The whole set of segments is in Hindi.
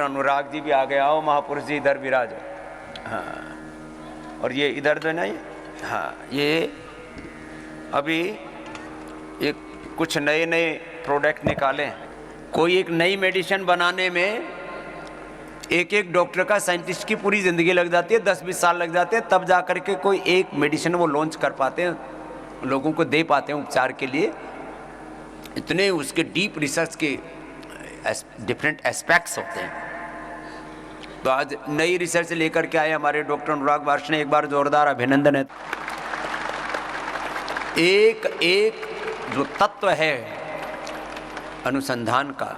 अनुराग जी भी आ गए, आओ महापुरुष जी इधर विराजो। हाँ, और ये इधर जो नहीं, हाँ, ये अभी एक कुछ नए नए प्रोडक्ट निकाले हैं। कोई एक नई मेडिसिन बनाने में एक एक डॉक्टर का, साइंटिस्ट की पूरी ज़िंदगी लग जाती है, 10-20 साल लग जाते हैं, तब जा कर के कोई एक मेडिसिन वो लॉन्च कर पाते हैं, लोगों को दे पाते हैं उपचार के लिए। इतने उसके डीप रिसर्च के डिफरेंट एस्पेक्ट्स होते हैं। तो आज नई रिसर्च लेकर के आए हमारे डॉक्टर अनुराग वार्ष्णेय, एक बार जोरदार अभिनंदन है। एक एक जो तत्व है अनुसंधान का,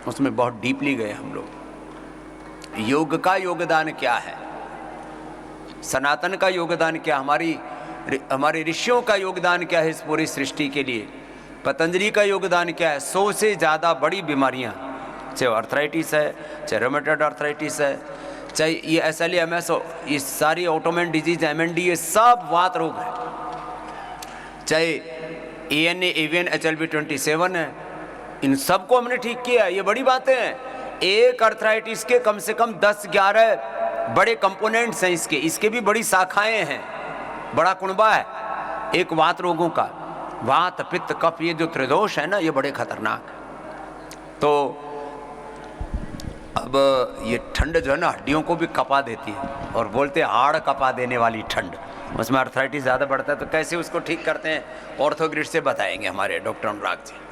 उसमें बहुत डीपली गए हम लोग। योग का योगदान क्या है, सनातन का योगदान क्या, हमारे ऋषियों का योगदान क्या है इस पूरी सृष्टि के लिए, पतंजलि का योगदान क्या है। 100 से ज़्यादा बड़ी बीमारियां, चाहे आर्थराइटिस है, चाहे रोमेटॉइड आर्थराइटिस है, चाहे ये SLE MS, ये सारी ऑटोइम्यून डिजीज, MND, ये सब वात रोग है, चाहे ANA AVN HLB27 है, इन सबको हमने ठीक किया है। ये बड़ी बातें हैं। एक आर्थराइटिस के कम से कम 10-11 बड़े कंपोनेंट्स हैं, इसके भी बड़ी शाखाएं हैं, बड़ा कुनबा है। एक वात रोगों का, वात पित्त कफ, ये जो त्रिदोष है ना, ये बड़े खतरनाक है। तो अब ये ठंड जो है ना, हड्डियों को भी कपा देती है, और बोलते हैं हाड़ कपा देने वाली ठंड, उसमें आर्थराइटिस ज़्यादा बढ़ता है। तो कैसे उसको ठीक करते हैं, ऑर्थोग्रिड से बताएंगे हमारे डॉक्टर अनुराग जी।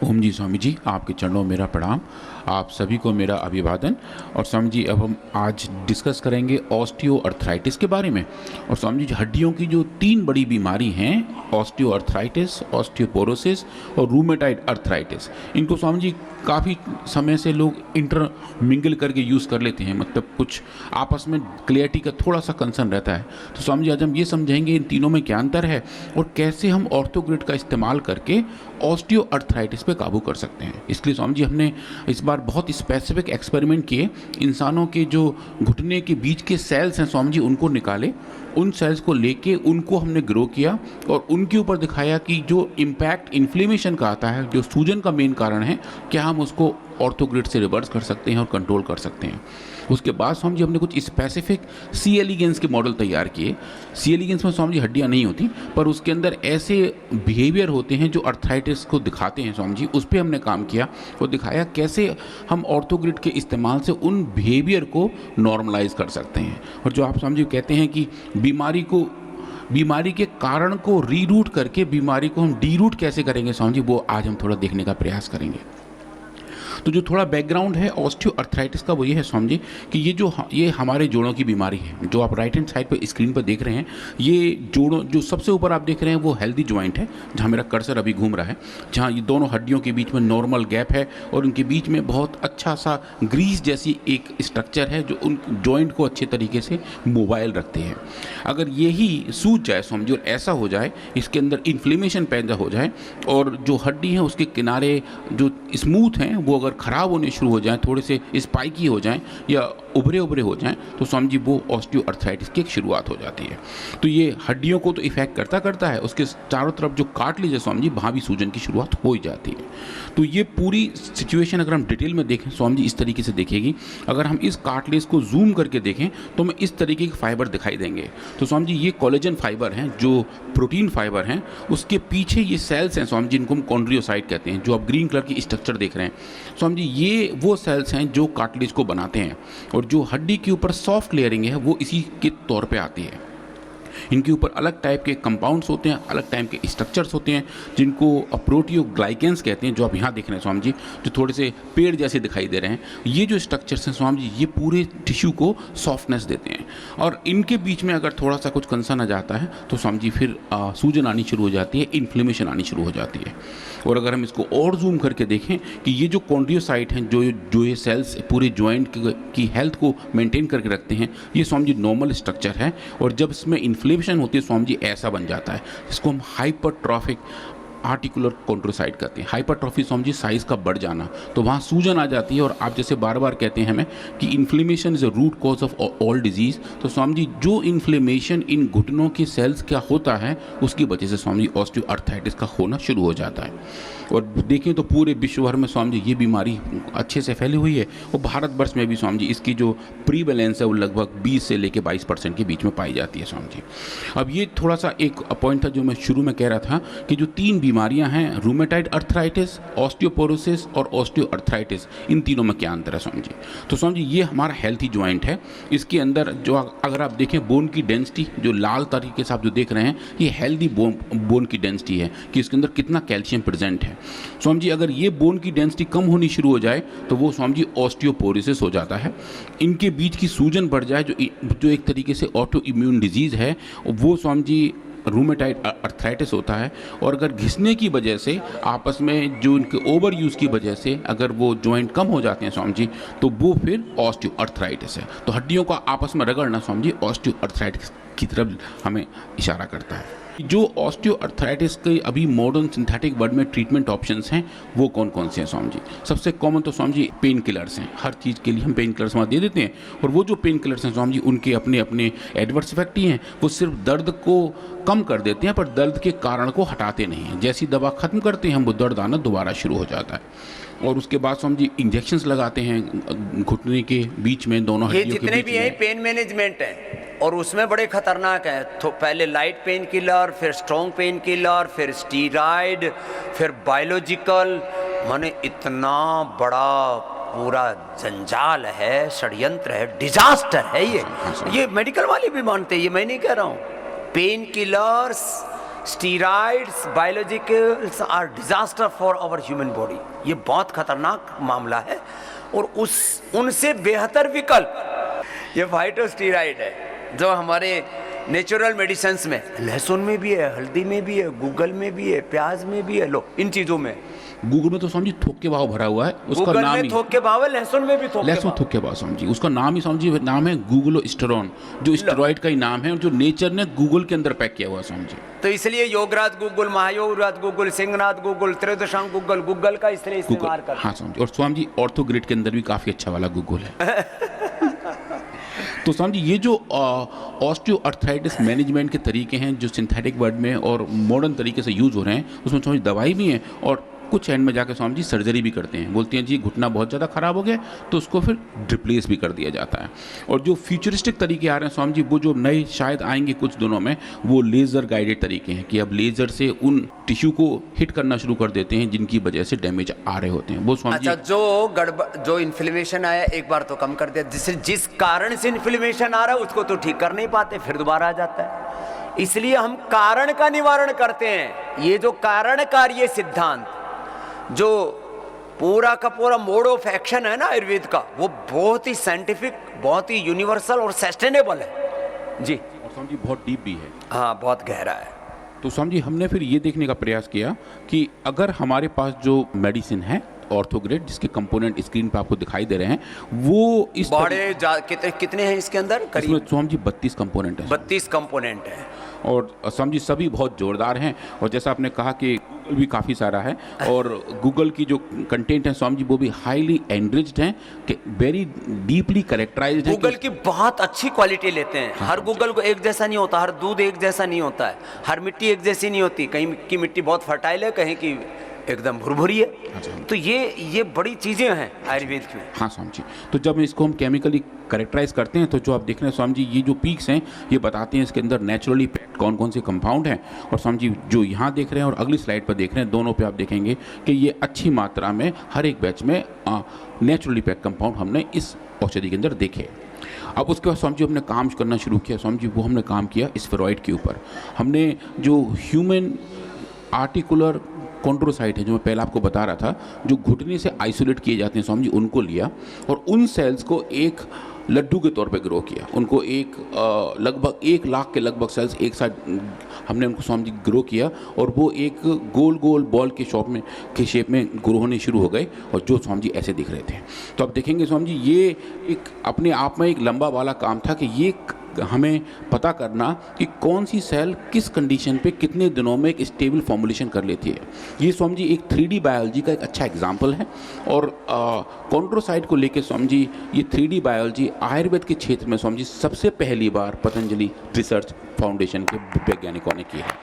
ओम जी स्वामी जी, आपके चरणों में मेरा प्रणाम, आप सभी को मेरा अभिवादन। और स्वामी जी, अब हम आज डिस्कस करेंगे ऑस्टियो अर्थराइटिस के बारे में। और स्वामी जी, हड्डियों की जो 3 बड़ी बीमारी हैं, ऑस्टियो अर्थराइटिस, ऑस्टियोपोरोसिस और रूमेटाइड अर्थराइटिस, इनको स्वामी जी काफ़ी समय से लोग इंटरमिंगल करके यूज़ कर लेते हैं, मतलब कुछ आपस में क्लियरिटी का थोड़ा सा कंसर्न रहता है। तो स्वामी जी, आज हम ये समझेंगे इन तीनों में क्या अंतर है और कैसे हम ऑर्थोग्रिड का इस्तेमाल करके ऑस्टियो अर्थराइटिस पे काबू कर सकते हैं। इसलिए स्वामी जी, हमने इस बार बहुत स्पेसिफिक एक्सपेरिमेंट किए। इंसानों के जो घुटने के बीच के सेल्स हैं स्वामी जी, उनको निकाले, उन सेल्स को लेके उनको हमने ग्रो किया और उनके ऊपर दिखाया कि जो इम्पैक्ट इन्फ्लेमेशन का आता है, जो सूजन का मेन कारण है, क्या हम उसको ऑर्थोग्रिड से रिवर्स कर सकते हैं और कंट्रोल कर सकते हैं। उसके बाद स्वामी जी, हमने कुछ स्पेसिफिक सी एलिगेंस के मॉडल तैयार किए। सी एलिगेंस में स्वामी जी हड्डियाँ नहीं होती, पर उसके अंदर ऐसे बिहेवियर होते हैं जो अर्थराइटिस को दिखाते हैं स्वामी जी। उस पर हमने काम किया और दिखाया कैसे हम ऑर्थोग्रिड के इस्तेमाल से उन बिहेवियर को नॉर्मलाइज कर सकते हैं। और जो आप स्वामी जी कहते हैं कि बीमारी के कारण को रीरूट करके बीमारी को हम डीरूट कैसे करेंगे स्वामी जी, वो आज हम थोड़ा देखने का प्रयास करेंगे। तो जो थोड़ा बैकग्राउंड है ऑस्टियो अर्थराइटिस का, वो ये है स्वामी जी कि ये हमारे जोड़ों की बीमारी है। जो आप राइट हैंड साइड पे स्क्रीन पर देख रहे हैं, ये जोड़ों, जो सबसे ऊपर आप देख रहे हैं वो हेल्दी जॉइंट है, जहाँ मेरा कर्सर अभी घूम रहा है, जहाँ ये दोनों हड्डियों के बीच में नॉर्मल गैप है और उनके बीच में बहुत अच्छा सा ग्रीस जैसी एक स्ट्रक्चर है जो उन जॉइंट को अच्छे तरीके से मोबाइल रखते हैं। अगर यही सूज जाए स्वामी जी और ऐसा हो जाए, इसके अंदर इन्फ्लेमेशन पैदा हो जाए और जो हड्डी है उसके किनारे जो स्मूथ हैं वो अगर ख़राब होने शुरू हो जाएं, थोड़े से स्पाइकी हो जाएं या उभरे हो जाएं, तो स्वामी जी वो ऑस्टियो अर्थराइटिस की एक शुरुआत हो जाती है। तो ये हड्डियों को तो इफेक्ट करता है, उसके चारों तरफ जो कार्टिलेज है स्वामी जी, वहाँ भी सूजन की शुरुआत हो ही जाती है। तो ये पूरी सिचुएशन अगर हम डिटेल में देखें स्वामी जी, इस तरीके से देखेगी। अगर हम इस कार्टिलेज को जूम करके देखें तो हमें इस तरीके के फाइबर दिखाई देंगे। तो स्वामी जी, ये कोलेजन फाइबर हैं, जो प्रोटीन फाइबर हैं, उसके पीछे ये सेल्स हैं स्वामी जी, जिनको हम कॉन्ड्रियोसाइट कहते हैं, जो आप ग्रीन कलर की स्ट्रक्चर देख रहे हैं स्वामी जी, ये वो सेल्स हैं जो कार्टिलेज को बनाते हैं। और जो हड्डी के ऊपर सॉफ्ट लेयरिंग है वो इसी के तौर पे आती है। इनके ऊपर अलग टाइप के कंपाउंड्स होते हैं, अलग टाइप के स्ट्रक्चर्स होते हैं, जिनको प्रोटियोग्लाइकेंस कहते हैं, जो आप यहाँ देख रहे हैं स्वामी जी, जो थोड़े से पेड़ जैसे दिखाई दे रहे हैं। ये जो स्ट्रक्चर्स हैं स्वामी जी, ये पूरे टिश्यू को सॉफ्टनेस देते हैं। और इनके बीच में अगर थोड़ा सा कुछ कंसर्न आ जाता है तो स्वामी जी फिर सूजन आनी शुरू हो जाती है, इन्फ्लेमेशन आनी शुरू हो जाती है। और अगर हम इसको और जूम करके देखें कि ये जो कॉन्ड्रियोसाइट हैं, जो ये सेल्स पूरे जॉइंट की हेल्थ को मेंटेन करके रखते हैं, ये स्वामी जी नॉर्मल स्ट्रक्चर है। और जब इसमें इन्फ्लेमेशन होती है स्वामी जी, ऐसा बन जाता है, इसको हम हाइपरट्रॉफिक आर्टिकुलर कॉन्ट्रोसाइट कहते हैं। हाइपरट्रॉफी स्वामी जी साइज का बढ़ जाना, तो वहाँ सूजन आ जाती है। और आप जैसे बार बार कहते हैं हमें कि inflammation is a root cause of all disease, तो स्वामी जी जो इन्फ्लेमेशन इन घुटनों की सेल्स का होता है उसकी वजह से स्वामी जी ऑस्टियोआर्थराइटिस का होना शुरू हो जाता है। और देखें तो पूरे विश्व भर में स्वामी जी ये बीमारी अच्छे से फैली हुई है, और भारतवर्ष में भी स्वामी जी इसकी जो प्रीवेलेंस है वो लगभग 20 से लेकर 22% के बीच में पाई जाती है स्वामी जी। अब ये थोड़ा सा एक पॉइंट था जो मैं शुरू में कह रहा था कि जो 3 बीमारियां हैं, रूमेटाइड अर्थराइटिस, ऑस्टियोपोरोसिस और ऑस्टियोआर्थराइटिस, इन तीनों में क्या अंतर है स्वामी जी? तो स्वामी जी ये हमारा हेल्थी जॉइंट है, इसके अंदर जो अगर आप देखें बोन की डेंसिटी, जो लाल तरीके से आप जो देख रहे हैं ये हेल्दी बोन की डेंसिटी है कि इसके अंदर कितना कैल्शियम प्रेजेंट है। स्वामी जी अगर ये बोन की डेंसिटी कम होनी शुरू हो जाए तो वो स्वामी जी ऑस्टियोपोरोसिस हो जाता है। इनके बीच की सूजन बढ़ जाए जो एक तरीके से ऑटो इम्यून डिजीज़ है, वो स्वामी जी रूमेटाइड अर्थराइटिस होता है। और अगर घिसने की वजह से आपस में जो इनके ओवर यूज़ की वजह से अगर वो जॉइंट कम हो जाते हैं स्वामी जी, तो वो फिर ऑस्टियोआर्थराइटिस है। तो हड्डियों का आपस में रगड़ना स्वामी जी ऑस्टियोआर्थराइटिस की तरफ हमें इशारा करता है। जो ऑस्टियोआर्थराइटिस के अभी मॉडर्न सिंथेटिक वर्ड में ट्रीटमेंट ऑप्शंस हैं वो कौन कौन से हैं स्वामी जी? सबसे कॉमन तो स्वामी जी पेन किलर्स हैं। हर चीज़ के लिए हम पेन किलर्स वहाँ दे देते हैं, और वो जो पेन किलर्स हैं स्वामी जी उनके अपने अपने एडवर्स इफेक्ट ही हैं। वो सिर्फ दर्द को कम कर देते हैं पर दर्द के कारण को हटाते नहीं हैं। जैसी दवा खत्म करते हैं हम वो दर्द आना दोबारा शुरू हो जाता है। और उसके बाद स्वामी जी इंजेक्शंस लगाते हैं घुटने के बीच में, दोनों हड्डियों के बीच में। ये जितने भी हैं पेन मैनेजमेंट है, और उसमें बड़े खतरनाक है। तो पहले लाइट पेन किलर, फिर स्ट्रॉन्ग पेन किलर, फिर स्टीरॉइड, फिर बायोलॉजिकल, माने इतना बड़ा पूरा जंजाल है, षड्यंत्र है, डिजास्टर है ये मेडिकल वाले भी मानते हैं, ये मैं नहीं कह रहा हूँ। Pain killers, steroids, biologicals are disaster for our human body. ये बहुत खतरनाक मामला है। और उनसे बेहतर विकल्प ये फाइटोस्टीरॉइड है, जो हमारे नेचुरल मेडिसिन्स में, लहसुन में भी है, हल्दी में भी है, गूगल में भी है, प्याज में भी है, लो इन चीज़ों में। गूगल में तो स्वामी जी थोक के भाव भरा हुआ है, उसका नाम ही थोक के भाव है, लहसुन में भी थोक के भाव स्वामी जी। उसका नाम ही स्वामी जी नाम है गूगलोस्टेरॉन, जो स्टेरॉइड का ही नाम है, और जो नेचर ने गूगल के अंदर पैक किया हुआ है स्वामी जी। तो इसलिए योगराज गूगल, महायोगराज गूगल, सिंहनाथ गूगल, त्रयोदशांग गूगल का इसलिए इस्तेमाल कर। हाँ स्वामी जी। और स्वामी जी ऑर्थोग्रिड के अंदर भी काफ़ी अच्छा वाला गूगल है। तो स्वामी जी ये जो ऑस्टियोआर्थराइटिस मैनेजमेंट के तरीके हैं जो सिंथेटिक वर्ड में और मॉडर्न तरीके से यूज़ हो रहे हैं, उसमें स्वामी जी दवाई भी है, और कुछ एंड में जाकर स्वामी जी सर्जरी भी करते हैं। बोलते हैं जी घुटना बहुत ज़्यादा ख़राब हो गया तो उसको फिर रिप्लेस भी कर दिया जाता है। और जो फ्यूचरिस्टिक तरीके आ रहे हैं स्वामी जी, वो जो नए शायद आएंगे कुछ दिनों में, वो लेज़र गाइडेड तरीके हैं कि अब लेज़र से उन टिश्यू को हिट करना शुरू कर देते हैं जिनकी वजह से डैमेज आ रहे होते हैं। वो स्वामी अच्छा, जो इन्फ्लेमेशन आया एक बार तो कम कर दिया, जिस कारण से इन्फ्लेमेशन आ रहा है उसको तो ठीक कर नहीं पाते, फिर दोबारा आ जाता है। इसलिए हम कारण का निवारण करते हैं। ये जो कारण कार्य सिद्धांत, जो पूरा का पूरा मोड ऑफ एक्शन है ना आयुर्वेद का, वो बहुत ही साइंटिफिक, बहुत ही यूनिवर्सल और सस्टेनेबल है जी। और स्वामी जी बहुत डीप भी है। हाँ, बहुत गहरा है। तो स्वामी जी हमने फिर ये देखने का प्रयास किया कि अगर हमारे पास जो मेडिसिन है ऑर्थोग्रिड, जिसके कंपोनेंट स्क्रीन पे आपको दिखाई दे रहे हैं, वो इस बड़े कितने हैं इसके अंदर? करीब स्वामी जी 32 कंपोनेंट है। 32 कंपोनेंट है। और स्वामी जी सभी बहुत जोरदार हैं। और जैसा आपने कहा कि गूगल भी काफ़ी सारा है, और गूगल की जो कंटेंट है स्वामी जी वो भी हाईली एनरिच्ड हैं, कि वेरी डीपली कैरेक्टराइज्ड है। गूगल की बहुत अच्छी क्वालिटी लेते हैं। हाँ, हर गूगल को एक जैसा नहीं होता, हर दूध एक जैसा नहीं होता है, हर मिट्टी एक जैसी नहीं होती। कहीं की मिट्टी बहुत फर्टाइल है, कहीं की एकदम भुरभुरी है। अच्छा। तो ये बड़ी चीज़ें हैं आयुर्वेद में। हाँ स्वामी जी। तो जब इसको हम केमिकली करेक्टराइज करते हैं तो जो आप देख रहे हैं स्वामी जी, ये जो पीक्स हैं ये बताते हैं इसके अंदर नेचुरली पैक्ड कौन कौन से कंपाउंड हैं। और स्वामी जी जो यहाँ देख रहे हैं और अगली स्लाइड पर देख रहे हैं, दोनों पे आप देखेंगे कि ये अच्छी मात्रा में हर एक बैच में नेचुरली पैक्ड कंपाउंड हमने इस औषधि के अंदर देखे। अब उसके बाद स्वामी जी हमने काम करना शुरू किया स्वामी जी, वो हमने काम किया स्फेरॉइड के ऊपर। हमने जो ह्यूमन आर्टिकुलर कॉन्ट्रोसाइट है, जो मैं पहले आपको बता रहा था, जो घुटने से आइसोलेट किए जाते हैं स्वामी जी, उनको लिया और उन सेल्स को एक लड्डू के तौर पे ग्रो किया। उनको लगभग 1 लाख के लगभग सेल्स एक साथ हमने उनको स्वामी जी ग्रो किया, और वो एक गोल गोल बॉल के शेप में ग्रो होने शुरू हो गए, और जो स्वामी जी ऐसे दिख रहे थे। तो आप देखेंगे स्वामी जी ये एक अपने आप में एक लंबा वाला काम था कि ये हमें पता करना कि कौन सी सेल किस कंडीशन पे कितने दिनों में एक स्टेबल फॉर्मुलेशन कर लेती है। ये स्वामी जी एक 3D बायोलॉजी का एक अच्छा एग्जाम्पल है। और कॉन्ड्रोसाइट को लेकर स्वामी जी ये 3D बायोलॉजी आयुर्वेद के क्षेत्र में स्वामी जी सबसे पहली बार पतंजलि रिसर्च फाउंडेशन के वैज्ञानिकों ने की है।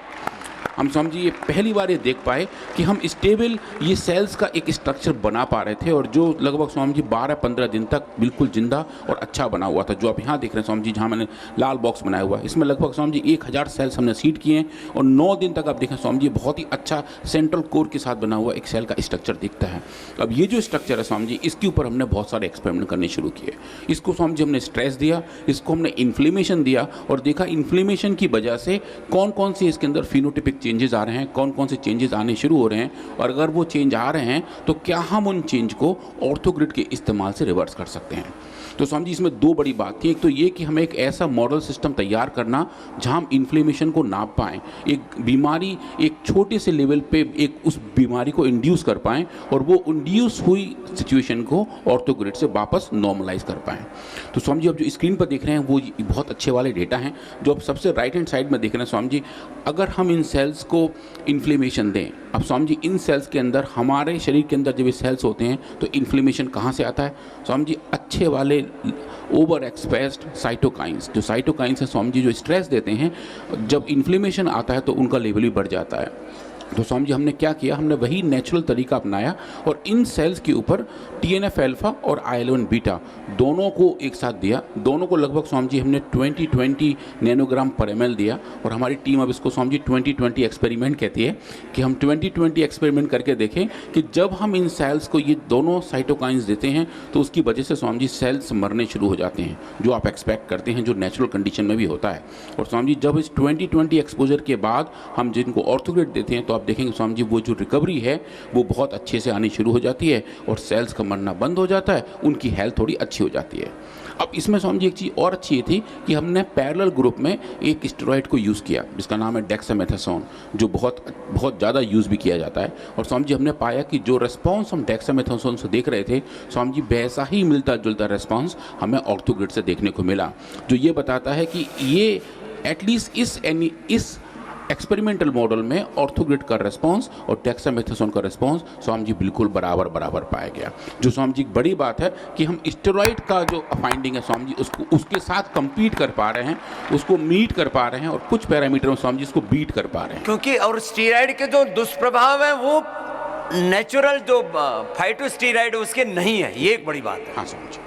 हम स्वामी जी ये पहली बार ये देख पाए कि हम स्टेबल ये सेल्स का एक स्ट्रक्चर बना पा रहे थे, और जो लगभग स्वामी जी 12-15 दिन तक बिल्कुल जिंदा और अच्छा बना हुआ था। जो आप यहाँ देख रहे हैं स्वामी जी, जहाँ मैंने लाल बॉक्स बनाया हुआ है, इसमें लगभग स्वामी जी 1000 सेल्स हमने सीड किए हैं, और 9 दिन तक आप देखें स्वामी जी बहुत ही अच्छा सेंट्रल कोर के साथ बना हुआ एक सेल का स्ट्रक्चर दिखता है। अब ये जो स्ट्रक्चर है स्वामी जी, इसके ऊपर हमने बहुत सारे एक्सपेरिमेंट करने शुरू किए। इसको स्वामी जी हमने स्ट्रेस दिया, इसको हमने इन्फ्लेमेशन दिया, और देखा इन्फ्लेमेशन की वजह से कौन कौन से इसके अंदर फिनोटिपिक चेंजेस आ रहे हैं, कौन कौन से चेंजेस आने शुरू हो रहे हैं, और अगर वो चेंज आ रहे हैं तो क्या हम उन चेंज को ऑर्थोग्रिड के इस्तेमाल से रिवर्स कर सकते हैं। तो स्वामी जी इसमें 2 बड़ी बात थी। एक तो ये कि हमें एक ऐसा मॉडल सिस्टम तैयार करना जहां हम इन्फ्लेमेशन को नाप पाएँ, एक बीमारी एक छोटे से लेवल पे एक उस बीमारी को इंड्यूस कर पाएँ, और वो इंड्यूस हुई सिचुएशन को ऑर्थोग्रिड से वापस नॉर्मलाइज कर पाएँ। तो स्वामी जी अब जो स्क्रीन पर देख रहे हैं वो बहुत अच्छे वाले डेटा हैं। जो आप सबसे राइट हैंड साइड में देख रहे हैं स्वामी जी, अगर हम इन सेल्स को इन्फ्लेमेशन दें, अब स्वामी जी इन सेल्स के अंदर, हमारे शरीर के अंदर जब ये सेल्स होते हैं तो इन्फ्लेमेशन कहाँ से आता है स्वामी जी? अच्छे वाले ओवर एक्सप्रेस्ड साइटोकाइंस, जो साइटोकाइंस है स्वामी जी जो स्ट्रेस देते हैं, जब इन्फ्लेमेशन आता है तो उनका लेवल भी बढ़ जाता है। तो स्वामी जी हमने क्या किया, हमने वही नेचुरल तरीका अपनाया, और इन सेल्स के ऊपर TNF अल्फा और IL-1 बीटा दोनों को एक साथ दिया। दोनों को लगभग स्वामी जी हमने 20 नैनोग्राम पर ml दिया, और हमारी टीम अब इसको स्वामी जी 20 एक्सपेरिमेंट कहती है कि हम 20 एक्सपेरिमेंट करके देखें कि जब हम इन सेल्स को ये दोनों साइटोकाइंस देते हैं तो उसकी वजह से स्वामी जी सेल्स मरने शुरू हो जाते हैं, जो आप एक्सपेक्ट करते हैं, जो नेचुरल कंडीशन में भी होता है। और स्वामी जी जब इस 20 एक्सपोजर के बाद हम जिनको ऑर्थोग्रिड देते हैं तो आप देखेंगे स्वामी जी वो जो रिकवरी है वो बहुत अच्छे से आनी शुरू हो जाती है, और सेल्स का मरना बंद हो जाता है, उनकी हेल्थ थोड़ी अच्छी हो जाती है। अब इसमें स्वामी जी एक चीज़ और अच्छी थी कि हमने पैरेलल ग्रुप में एक स्टेरॉइड को यूज़ किया जिसका नाम है डेक्सामेथासोन, जो बहुत ज़्यादा यूज़ भी किया जाता है। और स्वामी जी हमने पाया कि जो रेस्पॉन्स हम डेक्सामेथासोन से देख रहे थे स्वामी जी, वैसा ही मिलता जुलता रेस्पॉन्स हमें ऑर्थोग्रिड से देखने को मिला, जो ये बताता है कि ये एटलीस्ट इस एक्सपेरिमेंटल मॉडल में ऑर्थोग्रिड का रेस्पॉन्स और डेक्सामेथासोन का रेस्पॉन्स स्वामी जी बिल्कुल बराबर पाया गया। जो स्वामी जी बड़ी बात है कि हम स्टेरॉइड का जो फाइंडिंग है स्वामी जी उसके साथ compete कर पा रहे हैं, उसको मीट कर पा रहे हैं, और कुछ पैरामीटर में स्वामी जी इसको बीट कर पा रहे हैं। क्योंकि और स्टीराइड के जो दुष्प्रभाव है वो नेचुरल जो फाइटोस्टीराइड उसके नहीं है, ये एक बड़ी बात है। हाँ स्वामी जी।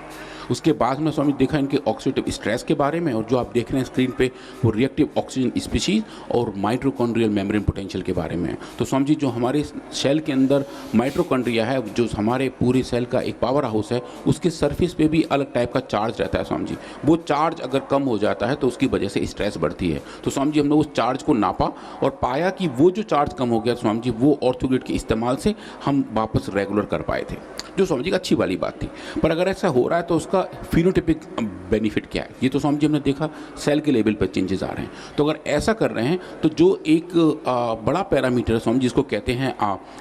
उसके बाद में स्वामी देखा इनके ऑक्सीडेटिव स्ट्रेस के बारे में, और जो आप देख रहे हैं स्क्रीन पे वो रिएक्टिव ऑक्सीजन स्पीशीज और माइटोकॉन्ड्रियल मेम्ब्रेन पोटेंशियल के बारे में। तो स्वामी जी जो हमारे सेल के अंदर माइटोकॉन्ड्रिया है, जो हमारे पूरे सेल का एक पावर हाउस है, उसके सरफेस पे भी अलग टाइप का चार्ज रहता है स्वामी जी। वो चार्ज अगर कम हो जाता है तो उसकी वजह से स्ट्रेस बढ़ती है। तो स्वामी जी हमने उस चार्ज को नापा और पाया कि वो जो चार्ज कम हो गया स्वामी जी, वो ऑर्थोग्रिड के इस्तेमाल से हम वापस रेगुलर कर पाए थे, जो स्वामी जी अच्छी वाली बात थी। पर अगर ऐसा हो रहा है तो उसका फिनोटिपिक बेनिफिट क्या है, ये तो स्वामी जी हमने देखा सेल के लेवल पर चेंजेस आ रहे हैं। तो अगर ऐसा कर रहे हैं तो जो एक बड़ा पैरामीटर है स्वामी जी, जिसको कहते हैं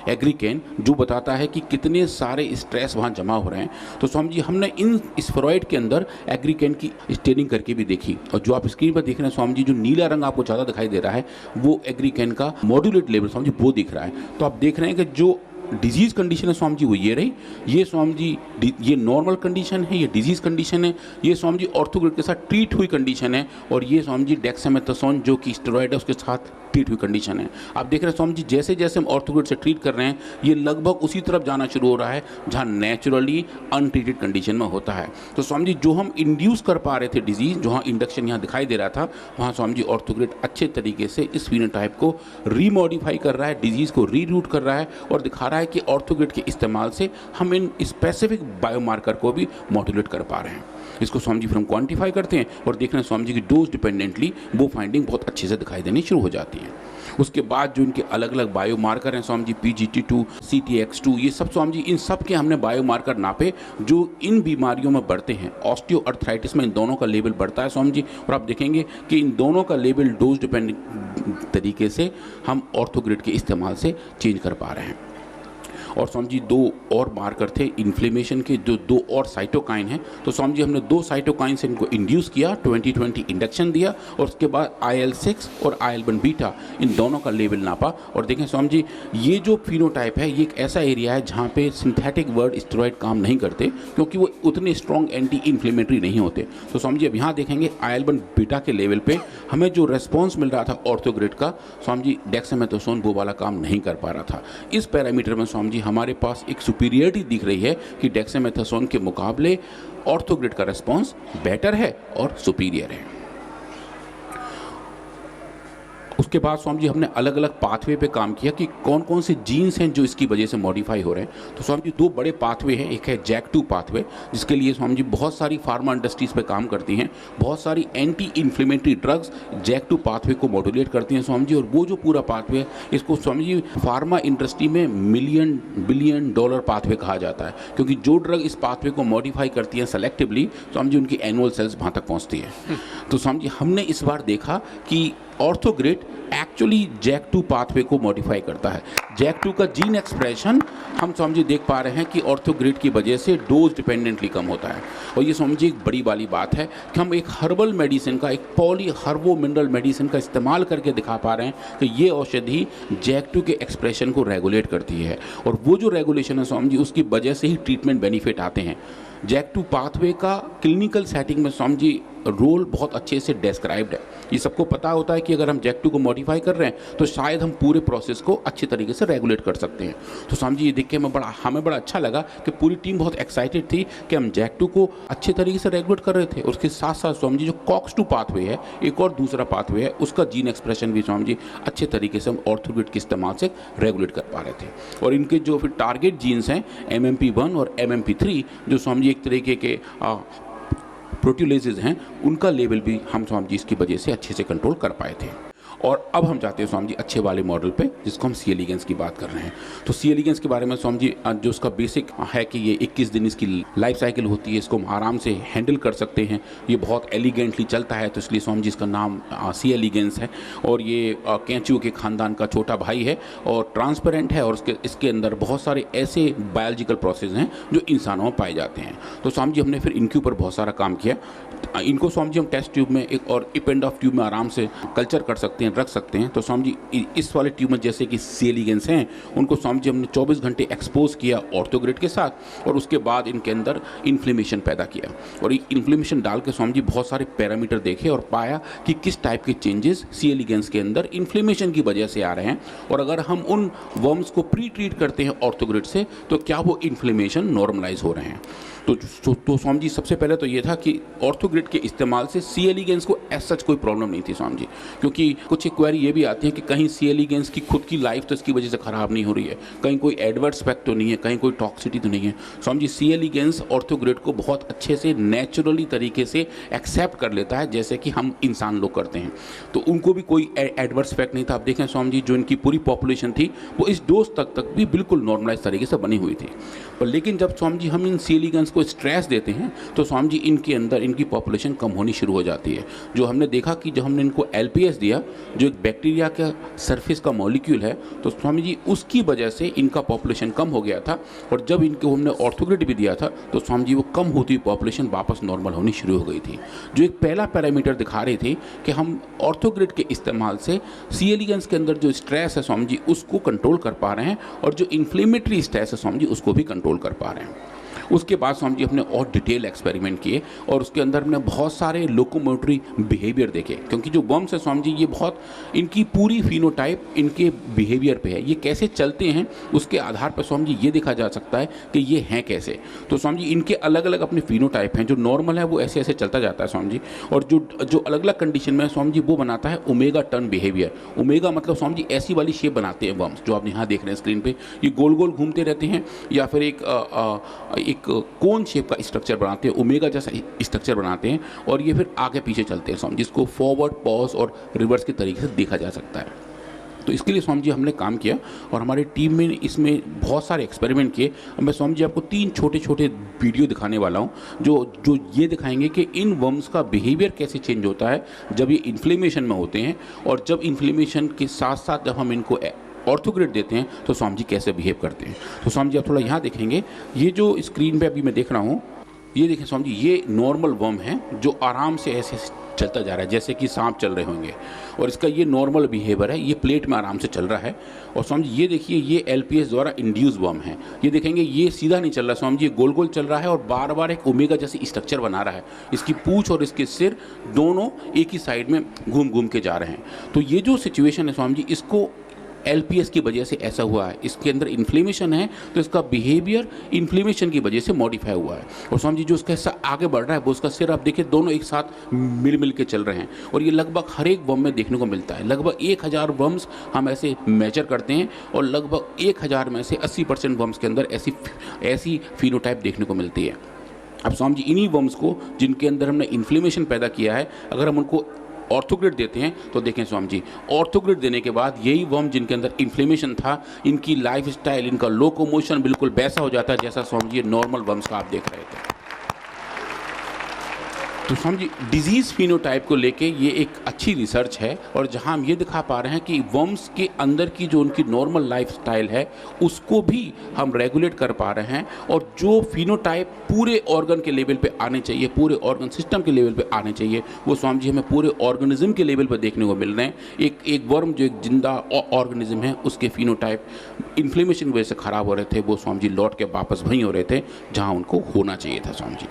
एग्रीकेन, जो बताता है कि कितने सारे स्ट्रेस वहाँ जमा हो रहे हैं। तो स्वामी जी हमने इन स्फेरॉइड के अंदर एग्रीकेन की स्टेनिंग करके भी देखी, और जो आप स्क्रीन पर देख रहे हैं स्वामी जी, जो नीला रंग आपको ज़्यादा दिखाई दे रहा है वो एग्रीकेन का मॉड्यूलेट लेवल स्वामी जी वो दिख रहा है। तो आप देख रहे हैं कि जो डिजीज़ कंडीशन है स्वामी जी वो ये रही, ये स्वामी जी ये नॉर्मल कंडीशन है, ये डिजीज़ कंडीशन है, ये स्वामी जी ऑर्थोग्रिड के साथ ट्रीट हुई कंडीशन है, और ये स्वामी जी डेक्सामेथासोन जो कि स्टेरॉइड है उसके साथ ट्रीट हुई कंडीशन है। आप देख रहे हैं स्वामी जी जैसे जैसे हम ऑर्थोग्रिड से ट्रीट कर रहे हैं ये लगभग उसी तरफ जाना शुरू हो रहा है जहाँ नेचुरली अनट्रीटेड कंडीशन में होता है। तो स्वामी जी जो हम इंड्यूस कर पा रहे थे डिजीज़, जहाँ इंडक्शन यहाँ दिखाई दे रहा था, वहाँ स्वामी जी ऑर्थोग्रिड अच्छे तरीके से इस फिनोटाइप को रीमॉडिफाई कर रहा है, डिजीज़ को रीरूट कर रहा है, और दिखा रहा है कि ऑर्थोग्रिड के इस्तेमाल से हम इन स्पेसिफिक बायोमार्कर को भी मॉड्यूलेट कर पा रहे हैं। इसको स्वामी जी फिर हम क्वान्टिफाई करते हैं और देख रहे हैं स्वामी जी की डोज डिपेंडेंटली वो फाइंडिंग बहुत अच्छे से दिखाई देनी शुरू हो जाती है। उसके बाद जो इनके अलग अलग बायोमार्कर हैं स्वामी जी, PGT2, CTX2, ये सब स्वामी जी इन सब के हमने बायोमार्कर नापे जो इन बीमारियों में बढ़ते हैं। ऑस्टियोआर्थराइटिस में इन दोनों का लेवल बढ़ता है स्वामी जी, और आप देखेंगे कि इन दोनों का लेवल डोज डिपेंडेंट तरीके से हम ऑर्थोग्रिड के इस्तेमाल से चेंज कर पा रहे हैं। और स्वामी जी 2 और मार्कर थे इन्फ्लेमेशन के, जो 2 और साइटोकाइन हैं। तो स्वामी जी हमने 2 साइटोकाइन से इनको इंड्यूस किया, 20-20 इंडक्शन दिया और उसके बाद IL-6 और IL-1 बीटा इन दोनों का लेवल नापा। और देखें स्वामी जी, ये जो फिनोटाइप है ये एक ऐसा एरिया है जहाँ पे सिंथेटिक वर्ड स्टेरॉइड काम नहीं करते, क्योंकि वो उतने स्ट्रॉन्ग एंटी इन्फ्लेमेटरी नहीं होते। तो स्वामी जी अब यहाँ देखेंगे IL-1 बीटा के लेवल पे हमें जो रेस्पॉन्स मिल रहा था ऑर्थोग्रिड का, स्वामी जी डेक्सामेथासोन वो वाला काम नहीं कर पा रहा था। इस पैरामीटर में स्वामी जी हमारे पास एक सुपीरियरिटी दिख रही है कि डेक्सामेथासोन के मुकाबले ऑर्थोग्रिड का रेस्पॉन्स बेटर है और सुपीरियर है। उसके बाद स्वामी जी हमने अलग अलग पाथवे पे काम किया कि कौन कौन से जीन्स हैं जो इसकी वजह से मॉडिफाई हो रहे हैं। तो स्वामी जी 2 बड़े पाथवे हैं, एक है JAK2 पाथवे, जिसके लिए स्वामी जी बहुत सारी फार्मा इंडस्ट्रीज पे काम करती हैं, बहुत सारी anti inflammatory drugs JAK2 pathway को मॉड्यूलेट करती हैं स्वामी जी। और वो जो पूरा पाथवे है इसको स्वामी जी फार्मा इंडस्ट्री में $1 बिलियन पाथवे कहा जाता है, क्योंकि जो ड्रग इस पाथवे को मॉडिफाई करती हैं सेलेक्टिवली, स्वामी जी उनकी एनुअल सेल्स वहाँ तक पहुँचती है। तो स्वामी जी हमने इस बार देखा कि ऑर्थोग्रिड एक्चुअली JAK2 पाथवे को मॉडिफाई करता है। JAK2 का जीन एक्सप्रेशन हम स्वामी जी देख पा रहे हैं कि ऑर्थोग्रिड की वजह से डोज डिपेंडेंटली कम होता है। और ये स्वामी जी एक बड़ी वाली बात है कि हम एक हर्बल मेडिसिन का, एक पॉली हर्बो मिनरल मेडिसिन का इस्तेमाल करके दिखा पा रहे हैं कि ये औषधि JAK2 के एक्सप्रेशन को रेगुलेट करती है, और वो जो रेगुलेशन है स्वामी जी उसकी वजह से ही ट्रीटमेंट बेनिफिट आते हैं। JAK2 पाथवे का क्लिनिकल सेटिंग में स्वामी जी रोल बहुत अच्छे से डिस्क्राइब्ड है। ये सबको पता होता है कि अगर हम JAK2 को मॉडिफाई कर रहे हैं तो शायद हम पूरे प्रोसेस को अच्छे तरीके से रेगुलेट कर सकते हैं। तो स्वामी जी ये देख के हमें बड़ा अच्छा लगा कि पूरी टीम बहुत एक्साइटेड थी कि हम JAK2 को अच्छे तरीके से रेगुलेट कर रहे थे। उसके साथ साथ स्वामी जी जो COX-2 पाथवे है, एक और दूसरा पाथवे है, उसका जीन एक्सप्रेशन भी स्वामी जी अच्छे तरीके से हम ऑर्थोग्रिड के इस्तेमाल से रेगुलेट कर पा रहे थे। और इनके जो फिर टारगेट जीन्स हैं MMP1 और MMP3, जो स्वामी जी एक तरीके के प्रोटीलेजेज हैं, उनका लेवल भी हम स्वामी जी इसकी वजह से अच्छे से कंट्रोल कर पाए थे। और अब हम जाते हैं स्वामी जी अच्छे वाले मॉडल पे, जिसको हम C. elegans की बात कर रहे हैं। तो C. elegans के बारे में स्वामी जी जो उसका बेसिक है कि ये 21 दिन इसकी लाइफ साइकिल होती है, इसको हम आराम से हैंडल कर सकते हैं, ये बहुत एलिगेंटली चलता है, तो इसलिए स्वामी जी इसका नाम C. elegans है। और ये कैंचुओं के खानदान का छोटा भाई है और ट्रांसपेरेंट है, और इसके अंदर बहुत सारे ऐसे बायोलॉजिकल प्रोसेस हैं जो इंसानों में पाए जाते हैं। तो स्वामी जी हमने फिर इनके ऊपर बहुत सारा काम किया। इनको स्वामी जी हम टेस्ट ट्यूब में एक और इपेंड ऑफ ट्यूब में आराम से कल्चर कर सकते हैं, रख सकते हैं। तो स्वामी जी इस वाले ट्यूब में जैसे कि C. elegans हैं, उनको स्वामी जी हमने 24 घंटे एक्सपोज किया ऑर्थोग्रिड के साथ, और उसके बाद इनके अंदर इन्फ्लेमेशन पैदा किया। और इन्फ्लेमेशन डाल के स्वामी जी बहुत सारे पैरामीटर देखे और पाया कि किस टाइप के चेंजेस C. elegans के अंदर इन्फ्लेमेशन की वजह से आ रहे हैं, और अगर हम उन वर्म्स को प्री ट्रीट करते हैं ऑर्थोग्रिड से तो क्या वो इन्फ्लेमेशन नॉर्मलाइज हो रहे हैं। तो स्वामी जी सबसे पहले तो ये था कि ऑर्थोग्रिड के इस्तेमाल से C. elegans को एज सच कोई प्रॉब्लम नहीं थी स्वामी जी, क्योंकि कुछ क्वेरी ये भी आती है कि कहीं C. elegans की खुद की लाइफ तो इसकी वजह से ख़राब नहीं हो रही है, कहीं कोई एडवर्स इफेक्ट तो नहीं है, कहीं कोई टॉक्सिटी तो नहीं है। स्वामी जी C. elegans ऑर्थोग्रिड को बहुत अच्छे से नेचुरली तरीके से एक्सेप्ट कर लेता है, जैसे कि हम इंसान लोग करते हैं। तो उनको भी कोई एडवर्स इफेक्ट नहीं था। आप देखें स्वामी जी जो इनकी पूरी पॉपुलेशन थी वो इस डोज तक भी बिल्कुल नॉर्मलाइज तरीके से बनी हुई थी। पर लेकिन जब स्वामी जी हम इन C. elegans को स्ट्रेस देते हैं तो स्वामी जी इनके अंदर इनकी पॉपुलेशन कम होनी शुरू हो जाती है। जो हमने देखा कि जब हमने इनको LPS दिया, जो एक बैक्टीरिया का सरफेस का मॉलिक्यूल है, तो स्वामी जी उसकी वजह से इनका पॉपुलेशन कम हो गया था। और जब इनको हमने ऑर्थोग्रिड भी दिया था तो स्वामी जी वो कम होती हुई पॉपुलेशन वापस नॉर्मल होनी शुरू हो गई थी। जो एक पहला पैरामीटर दिखा रही थी कि हम ऑर्थोग्रिड के इस्तेमाल से C. elegans के अंदर जो स्ट्रेस है स्वामी जी उसको कंट्रोल कर पा रहे हैं, और जो इन्फ्लेमेटरी स्ट्रेस है स्वामी जी उसको भी कंट्रोल कर पा रहे हैं। उसके बाद स्वामी जी अपने और डिटेल एक्सपेरिमेंट किए, और उसके अंदर हमने बहुत सारे लोकोमोटरी बिहेवियर देखे, क्योंकि जो वर्म्स है स्वामी जी ये बहुत, इनकी पूरी फिनोटाइप इनके बिहेवियर पे है, ये कैसे चलते हैं उसके आधार पर स्वामी जी ये देखा जा सकता है कि ये हैं कैसे। तो स्वामी जी इनके अलग अलग अपने फिनोटाइप हैं, जो नॉर्मल है वो ऐसे ऐसे चलता जाता है स्वामी जी, और जो अलग अलग कंडीशन में स्वामी जी वो बनाता है ओमेगा टर्न बिहेवियर। ओमेगा मतलब स्वामी जी ऐसी वाली शेप बनाते हैं वर्म्स, जो आप यहाँ देख रहे हैं स्क्रीन पे, ये गोल गोल घूमते रहते हैं, या फिर एक कोन शेप का स्ट्रक्चर बनाते हैं, ओमेगा जैसा स्ट्रक्चर बनाते हैं, और ये फिर आगे पीछे चलते हैं स्वामी, जिसको फॉरवर्ड, पॉज और रिवर्स के तरीके से देखा जा सकता है। तो इसके लिए स्वामी जी हमने काम किया, और हमारी टीम में इसमें बहुत सारे एक्सपेरिमेंट किए। मैं स्वामी जी आपको 3 छोटे छोटे वीडियो दिखाने वाला हूँ जो ये दिखाएंगे कि इन वर्म्स का बिहेवियर कैसे चेंज होता है जब ये इन्फ्लेमेशन में होते हैं, और जब इन्फ्लेमेशन के साथ साथ जब हम इनको ऑर्थोग्रिड देते हैं तो स्वामी जी कैसे बिहेव करते हैं। तो स्वामी जी आप थोड़ा यहाँ देखेंगे, ये जो स्क्रीन पे अभी मैं देख रहा हूँ, ये देखें स्वामी जी, ये नॉर्मल वर्म है जो आराम से ऐसे चलता जा रहा है जैसे कि सांप चल रहे होंगे, और इसका ये नॉर्मल बिहेवियर है, ये प्लेट में आराम से चल रहा है। और स्वामी जी ये देखिए, ये एलपीएस द्वारा इंड्यूस वर्म है, ये देखेंगे ये सीधा नहीं चल रहा स्वामी जी, ये गोल गोल चल रहा है और बार बार एक ओमेगा जैसी स्ट्रक्चर बना रहा है। इसकी पूंछ और इसके सिर दोनों एक ही साइड में घूम घूम के जा रहे हैं। तो ये जो सिचुएशन है स्वामी जी, इसको एलपीएस की वजह से ऐसा हुआ है, इसके अंदर इन्फ्लेमेशन है, तो इसका बिहेवियर इन्फ्लेमेशन की वजह से मॉडिफाई हुआ है। और स्वामी जी जो उसका हिस्सा आगे बढ़ रहा है वो उसका सिर आप देखिए दोनों एक साथ मिल के चल रहे हैं, और ये लगभग हर एक वर्म में देखने को मिलता है। लगभग 1000 वर्म्स हम ऐसे मेजर करते हैं और लगभग 1000 में से 80% वर्म्स के अंदर ऐसी फिनोटाइप देखने को मिलती है। अब स्वामी जी इन्हीं वर्म्स को जिनके अंदर हमने इन्फ्लेमेशन पैदा किया है, अगर हम उनको ऑर्थोग्रिड देते हैं तो देखें स्वामी जी, ऑर्थोग्रिड देने के बाद यही वर्म जिनके अंदर इन्फ्लेमेशन था, इनकी लाइफ स्टाइल, इनका लोकोमोशन बिल्कुल वैसा हो जाता है जैसा स्वामी जी नॉर्मल वर्म्स का आप देख रहे थे। तो स्वामी जी डिजीज़ फिनोटाइप को लेके ये एक अच्छी रिसर्च है, और जहां हम ये दिखा पा रहे हैं कि वर्म्स के अंदर की जो उनकी नॉर्मल लाइफ स्टाइल है उसको भी हम रेगुलेट कर पा रहे हैं, और जो फिनोटाइप पूरे ऑर्गन के लेवल पे आने चाहिए, पूरे ऑर्गन सिस्टम के लेवल पे आने चाहिए, वो स्वामी जी हमें पूरे ऑर्गेनिज्म के लेवल पर देखने को मिल रहे हैं। एक वर्म जो एक जिंदा ऑर्गेनिज्म है उसके फिनोटाइप इन्फ्लेमेशन की वजह से ख़राब हो रहे थे, वो स्वामी जी लौट के वापस वहीं हो रहे थे जहाँ उनको होना चाहिए था स्वामी जी।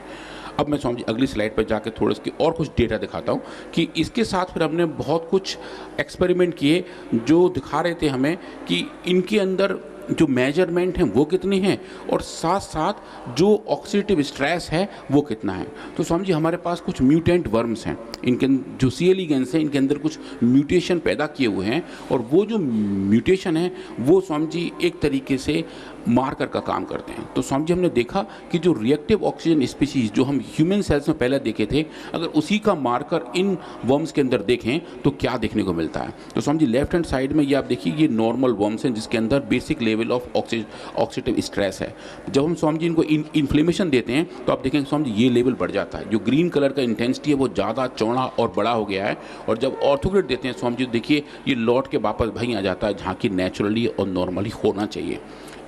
अब मैं स्वामी जी अगली स्लाइड पर जाकर थोड़ा इसके और कुछ डेटा दिखाता हूँ कि इसके साथ फिर हमने बहुत कुछ एक्सपेरिमेंट किए जो दिखा रहे थे हमें कि इनके अंदर जो मेजरमेंट हैं वो कितने हैं, और साथ साथ जो ऑक्सीडेटिव स्ट्रेस है वो कितना है। तो स्वामी जी हमारे पास कुछ म्यूटेंट वर्म्स हैं, इनके जो सी एलिगेंस हैं इनके अंदर कुछ म्यूटेशन पैदा किए हुए हैं, और वो जो म्यूटेशन है वो स्वामी जी एक तरीके से मार्कर का काम करते हैं। तो स्वामी जी हमने देखा कि जो रिएक्टिव ऑक्सीजन स्पीशीज जो हम ह्यूमन सेल्स में पहले देखे थे, अगर उसी का मार्कर इन वर्म्स के अंदर देखें तो क्या देखने को मिलता है। तो स्वामी जी लेफ्ट हैंड साइड में ये आप देखिए, ये नॉर्मल वर्म्स हैं जिसके अंदर basic level of oxidative stress है। जब हम स्वामी जी इनको इन्फ्लेमेशन देते हैं तो आप देखेंगे स्वामी जी ये लेवल बढ़ जाता है, जो ग्रीन कलर का इंटेंसिटी है वो ज़्यादा चौड़ा और बड़ा हो गया है, और जब ऑर्थोग्रिड देते हैं स्वामी जी देखिए ये लौट के वापस वहीं आ जाता है जहाँ की नेचुरली और नॉर्मली होना चाहिए।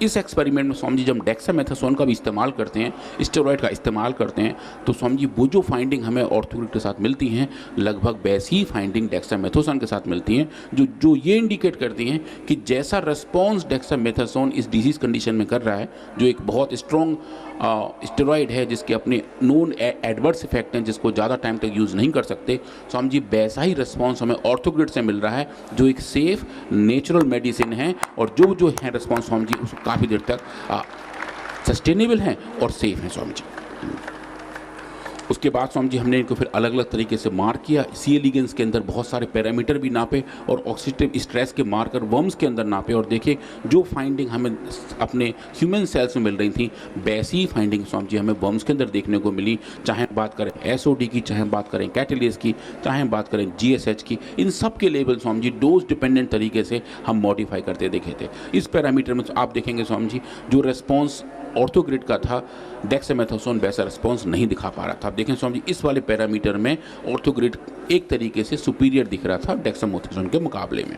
इस एक्सपेरिमेंट में स्वामी जी जब डेक्सामेथासोन का भी इस्तेमाल करते हैं, स्टेरॉइड का इस्तेमाल करते हैं, तो स्वामी जी वो जो फाइंडिंग हमें ऑर्थोग्रिड के साथ मिलती हैं लगभग वैसी ही फाइंडिंग डेक्सामेथासोन के साथ मिलती हैं, जो ये इंडिकेट करती हैं कि जैसा रिस्पॉन्स डेक्सामेथासोन इस डिजीज़ कंडीशन में कर रहा है, जो एक बहुत स्ट्रॉन्ग स्टेरॉइड है जिसके अपने नोन एडवर्स इफेक्ट हैं जिसको ज़्यादा टाइम तक यूज़ नहीं कर सकते, स्वामी जी वैसा ही रिस्पॉन्स हमें ऑर्थोग्रिड से मिल रहा है जो एक सेफ नेचुरल मेडिसिन है, और जो है रिस्पॉन्स स्वामी जी उसको काफ़ी देर तक सस्टेनेबल हैं और सेफ हैं स्वामी जी। उसके बाद स्वामी जी हमने इनको फिर अलग अलग तरीके से मार्क किया। सी एलिगेंस के अंदर बहुत सारे पैरामीटर भी नापे और ऑक्सीडेटिव स्ट्रेस के मार्कर वर्म्स के अंदर नापे, और देखे जो फाइंडिंग हमें अपने ह्यूमन सेल्स में मिल रही थी वैसी ही फाइंडिंग स्वामी जी हमें वर्म्स के अंदर देखने को मिली। चाहे बात करें एसओडी की, चाहे बात करें कैटेलेस की, चाहे बात करें जीएसएच की, इन सब के level Swami ji dose dependent तरीके से हम मॉडिफाई करते देखे थे। इस पैरामीटर में आप देखेंगे स्वामी जी जो रिस्पॉन्स ऑर्थोग्रिड का था, डेक्सामेथासोन वैसा रिस्पॉन्स नहीं दिखा पा रहा था। आप देखें स्वामी जी इस वाले पैरामीटर में ऑर्थोग्रिड एक तरीके से सुपीरियर दिख रहा था डेक्सामेथासोन के मुकाबले में।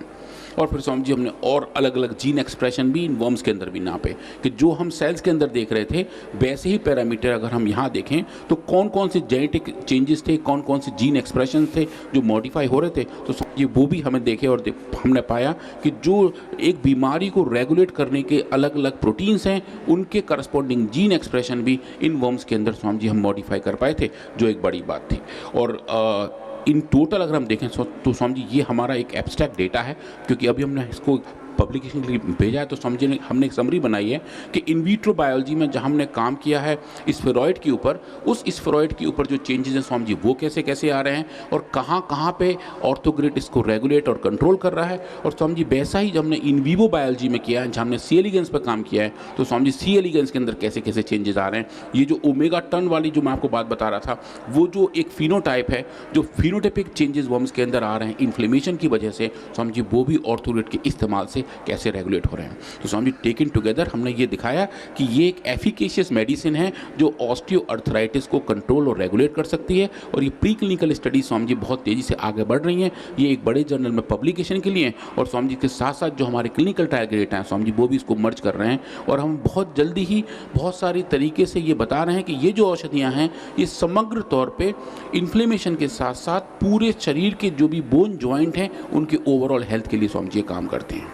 और फिर स्वामी जी हमने और अलग अलग जीन एक्सप्रेशन भी इन वर्म्स के अंदर भी नापे कि जो हम सेल्स के अंदर देख रहे थे वैसे ही पैरामीटर अगर हम यहाँ देखें तो कौन कौन से जेनेटिक चेंजेस थे, कौन कौन से जीन एक्सप्रेशन थे जो मॉडिफाई हो रहे थे, तो ये वो भी हमें देखे और हमने पाया कि जो एक बीमारी को रेगुलेट करने के अलग अलग प्रोटीन्स हैं उनके करस्पॉन्डिंग जीन एक्सप्रेशन भी इन वर्म्स के अंदर स्वामी जी हम मॉडिफाई कर पाए थे, जो एक बड़ी बात थी। और इन टोटल अगर हम देखें तो स्वामी जी ये हमारा एक एब्स्ट्रैक्ट डेटा है, क्योंकि अभी हमने इसको पब्लिकेशन के लिए भेजा है, तो समझिए हमने एक समरी बनाई है कि इन विट्रो बायोलॉजी में जहाँ हमने काम किया है स्फेरॉइड के ऊपर, उस स्फेरॉइड के ऊपर जो चेंजेस हैं स्वामी जी वो कैसे कैसे आ रहे हैं और कहाँ कहाँ पे ऑर्थोग्रिड इसको रेगुलेट और कंट्रोल कर रहा है। और स्वामी जी वैसा ही जब हमने इन विवो बायोलॉजी में किया है, जहाँ हमने सी एलिगेंस पर काम किया है, तो स्वामी जी सी एलिगेंस के अंदर कैसे कैसे चेंजेस आ रहे हैं। ये जो ओमेगा टर्न वाली जो मैं आपको बात बता रहा था, वो जो एक फिनोटाइप है, जो फिनोटाइपिक चेंजेस वर्म्स के अंदर आ रहे हैं इन्फ्लेमेशन की वजह से, स्वामी जी वो भी ऑर्थोग्रिड के इस्तेमाल से कैसे रेगुलेट हो रहे हैं। तो स्वामी जी टेकन टुगेदर हमने ये दिखाया कि ये एक एफिकेशियस मेडिसिन है जो ऑस्टियोआर्थराइटिस को कंट्रोल और रेगुलेट कर सकती है, और ये pre clinical study Swami ji बहुत तेज़ी से आगे बढ़ रही हैं। ये एक बड़े जर्नल में पब्लिकेशन के लिए, और स्वामी जी के साथ साथ जो हमारे क्लिनिकल ट्रायल के डेटा हैं स्वामी जी वो भी इसको मर्ज कर रहे हैं, और हम बहुत जल्दी ही बहुत सारी तरीके से ये बता रहे हैं कि ये जो औषधियाँ हैं ये समग्र तौर पे इन्फ्लेमेशन के साथ साथ पूरे शरीर के जो भी बोन जॉइंट हैं उनके ओवरऑल हेल्थ के लिए स्वामी जी काम करते हैं।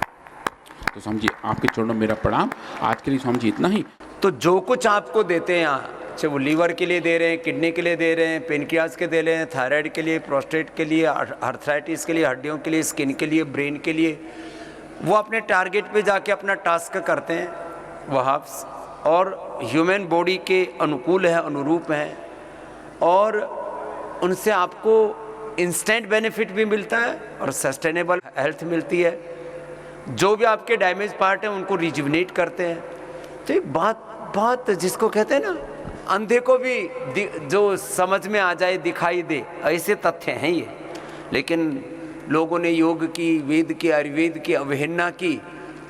तो स्वामी जी आपके चरणों में मेरा प्रणाम। आज के लिए स्वामी जी इतना ही। तो जो कुछ आपको देते हैं यहाँ, चाहे वो लीवर के लिए दे रहे हैं, किडनी के लिए दे रहे हैं, पेनक्रियाज के दे रहे हैं, थायराइड के लिए, प्रोस्टेट के लिए, आर्थराइटिस के लिए, हड्डियों के लिए, स्किन के लिए, ब्रेन के लिए, वो अपने टारगेट पे जाके अपना टास्क करते हैं वहाँ, और ह्यूमन बॉडी के अनुकूल है, अनुरूप हैं, और उनसे आपको इंस्टेंट बेनिफिट भी मिलता है और सस्टेनेबल हेल्थ मिलती है। जो भी आपके डैमेज पार्ट हैं उनको रिजुविनेट करते हैं। तो ये बात जिसको कहते हैं ना, अंधे को भी जो समझ में आ जाए, दिखाई दे, ऐसे तथ्य हैं ये। लेकिन लोगों ने योग की, वेद की, आयुर्वेद की अवहेलना की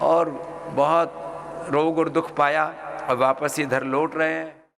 और बहुत रोग और दुख पाया, और वापस इधर लौट रहे हैं।